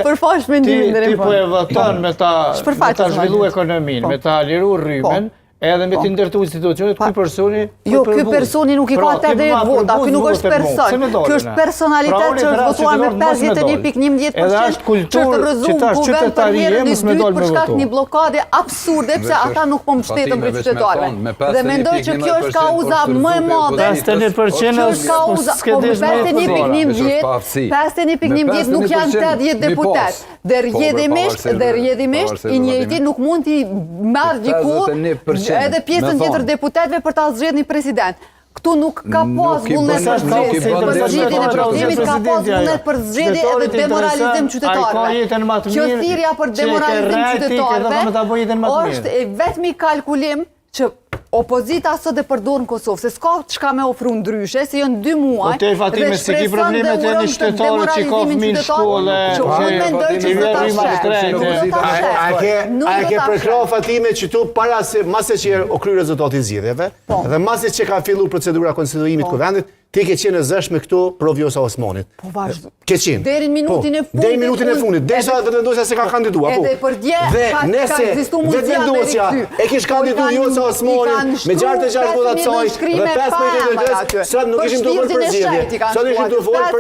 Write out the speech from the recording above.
Përfaqësh mendimin deri Ti po e voton me ta zhvillu ekonominë, me ta liru rrymen, edhe me t'i ndërtu institucionet, ky personi... Jo, ky personi nuk i ka 80 vota, ky nuk është person. Ky është personalitet që është votuar me 51.11%, edhe është kulturë që ta qytetarie mos me dole me votu. Për shkak një blokade absurde, pse ata nuk po mbështeten për qytetarëve. Dhe mendoj që kjo është kauza më e madhe. 51% s'kedesh me 51.11% nuk janë 80 deputet. Dërjedhimisht, i njëjti nuk mund t'i marrë diku edhe pjesën tjetër deputetëve për ta zgjedhur një president. Këtu nuk ka pas vullnet për zgjedhjen e presidentit, ka pas vullnet për zgjedhje edhe demoralizim qytetarëve. Kjo thirrja për demoralizim qytetarëve është vetëm kalkulim që opozita sot e përdor në Kosovë, se s'ka çka me ofru ndryshe, se janë 2 muaj. Po te Fatime, si ki problemet e një qytetarë që ka fëmijë në shkollë, që A e ke përkrah Fatime që tu para se mase që o kry rezultati zgjedhjeve, dhe mase që ka fillu procedura konstituimit të kuvendit, ti ke qenë zëshme këtu pro Vjosa Osmanit. Po vazhdo. Ke qenë. Deri në minutën e fundit. Deri në minutën e fundit. Derisa vetëvendosja se ka kandiduar. Edhe për dje ka ekzistuar mundësia me rikthyer. E kish kandiduar Vjosa Osmanit me 66 vota të saj dhe 15 nuk ishim të folë për zgjedhje. Sot ishim të folë për